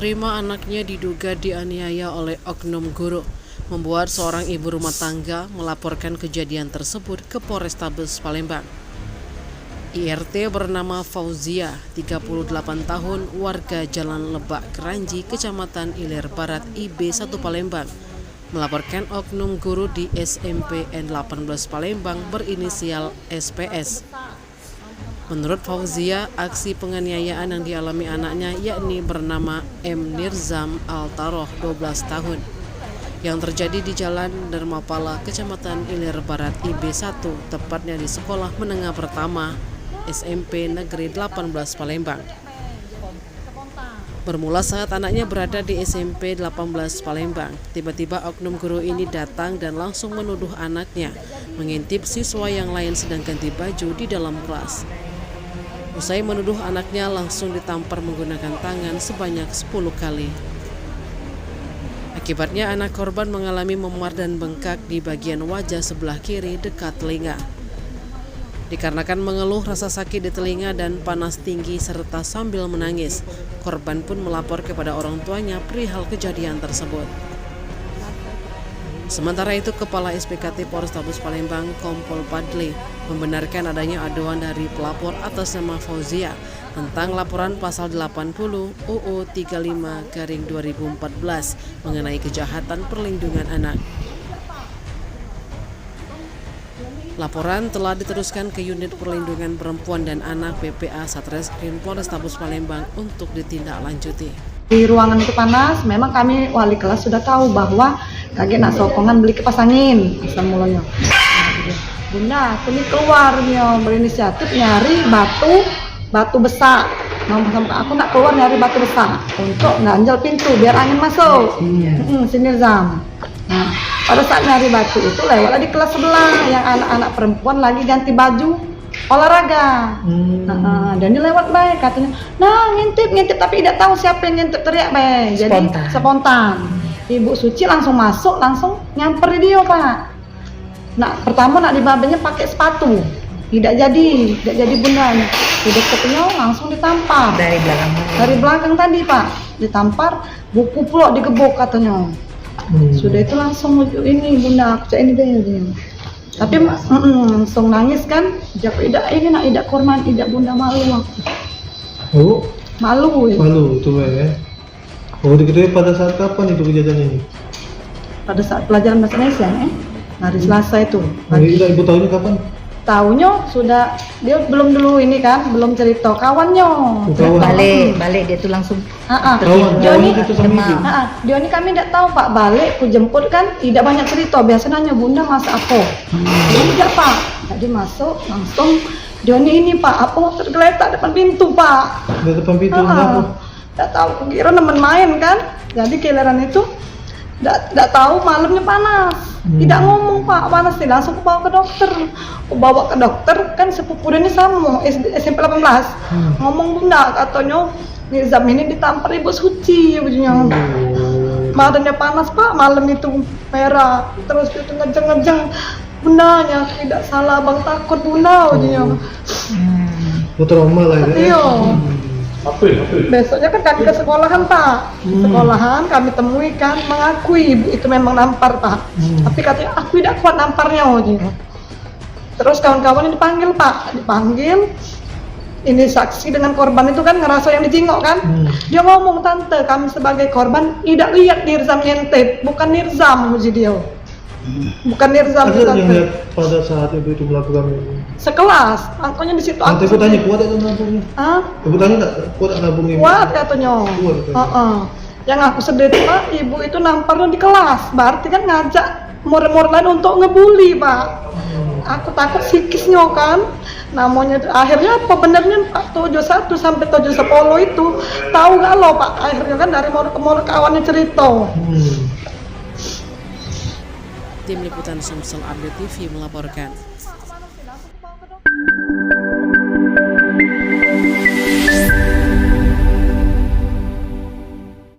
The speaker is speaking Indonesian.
terima anaknya diduga dianiaya oleh oknum guru, membuat seorang ibu rumah tangga melaporkan kejadian tersebut ke Polrestabes Palembang. IRT bernama Fauzia, 38 tahun, warga Jalan Lebak Keranji, Kecamatan Ilir Barat, IB1 Palembang, melaporkan oknum guru di SMP N18 Palembang berinisial SPS. Menurut Fauzia, aksi penganiayaan yang dialami anaknya yakni bernama M. Nirzam Altaroh, 12 tahun, yang terjadi di Jalan Dermapala, Kecamatan Ilir Barat, IB1, tepatnya di Sekolah Menengah Pertama SMP Negeri 18 Palembang. Bermula saat anaknya berada di SMP 18 Palembang, tiba-tiba oknum guru ini datang dan langsung menuduh anaknya mengintip siswa yang lain sedang ganti baju di dalam kelas. Usai menuduh anaknya, langsung ditampar menggunakan tangan sebanyak 10 kali. Akibatnya anak korban mengalami memar dan bengkak di bagian wajah sebelah kiri dekat telinga. Dikarenakan mengeluh rasa sakit di telinga dan panas tinggi serta sambil menangis, korban pun melapor kepada orang tuanya perihal kejadian tersebut. Sementara itu, Kepala SPKT Polrestabes Palembang, Kompol Padli, membenarkan adanya aduan dari pelapor atas nama Fauzia tentang laporan pasal 80 UU 35/2014 mengenai kejahatan perlindungan anak. Laporan telah diteruskan ke Unit Perlindungan Perempuan dan Anak PPA Satreskrim Polrestabes Palembang untuk ditindaklanjuti. Di ruangan itu panas, memang kami wali kelas sudah tahu bahwa kakek nak sokongan beli kipas angin asal mulanya. Bunda, kami keluarnya berinisiatif nyari batu besar. Aku nak keluar nyari batu besar untuk ganjal pintu biar angin masuk. Sini Zam. Nah, pada saat nyari batu itu lewatlah di kelas sebelah yang anak-anak perempuan lagi ganti baju olahraga. Dan dia lewat baik katanya, nah ngintip tapi tidak tahu siapa yang ngintip, teriak baik. Jadi spontan. Ibu Suci langsung masuk, langsung nyamper dia Pak. Nah pertama nak dibabanya pakai sepatu, tidak jadi bundanya. Udah ketemu langsung ditampar dari belakang tadi Pak, ditampar, buku pula digebuk katanya. Sudah itu langsung ini bunda, aku cak ini deh. Tapi langsung nangis kan, tidak korban, tidak bunda malu aku. Oh, Malu itu ya. Oh, diketahui pada saat kapan itu kejadian ini? Pada saat pelajaran bahasa Indonesia hari Selasa itu. Ibu tahunya kapan? Tahunya sudah, dia belum dulu ini kan, belum cerita kawannya. Balik dia tuh langsung. Dia ini kami tidak tahu Pak, balik ku jemput kan, tidak banyak cerita, biasa nanya bunda masa apa. Tidak Pak, tadi masuk langsung dia ini Pak, apa tergeletak depan pintu Pak. Di depan pintu kenapa? Tidak tahu, kira teman main kan, jadi keleran itu tidak tahu malamnya panas. Tidak ngomong Pak, panas nih, langsung aku bawa ke dokter kan sepupu ini sama SMP 18. Ngomong bunda katanya Nizam ini ditampar Ibu Suci bajunya. Badannya panas Pak, malam itu merah, terus itu ngejeng-ngejeng. Bundanya tidak salah Bang, takut bunda bajunya. Trauma lah ya. Iya. Besoknya kan kami ke sekolahan Pak, sekolahan kami temui kan, mengakui ibu itu memang nampar Pak, tapi katanya aku tidak kuat namparnya Terus kawan-kawannya dipanggil Pak, ini saksi dengan korban itu kan ngerasa yang dijengok kan, dia ngomong tante kami sebagai korban tidak lihat Nirzam ngintip, bukan Nirzam muji dia. Bukan Nirzam yang lihat pada saat ibu itu melakukan ini. Sekelas, angkanya di situ. Nanti aku tanya kuat atau nabungnya? Ibu tanya nggak kuat nabungnya? Kuat katanya. Yang aku sedih Pak, ibu itu namparnya di kelas, berarti kan ngajak murid-murid lain untuk ngebully Pak. Aku takut psikisnya kan. Namanya akhirnya apa benernya Pak 71 sampai 710 itu tahu nggak lo Pak? Akhirnya kan dari murid kawannya cerita. Tim Liputan Sumsel Update TV melaporkan.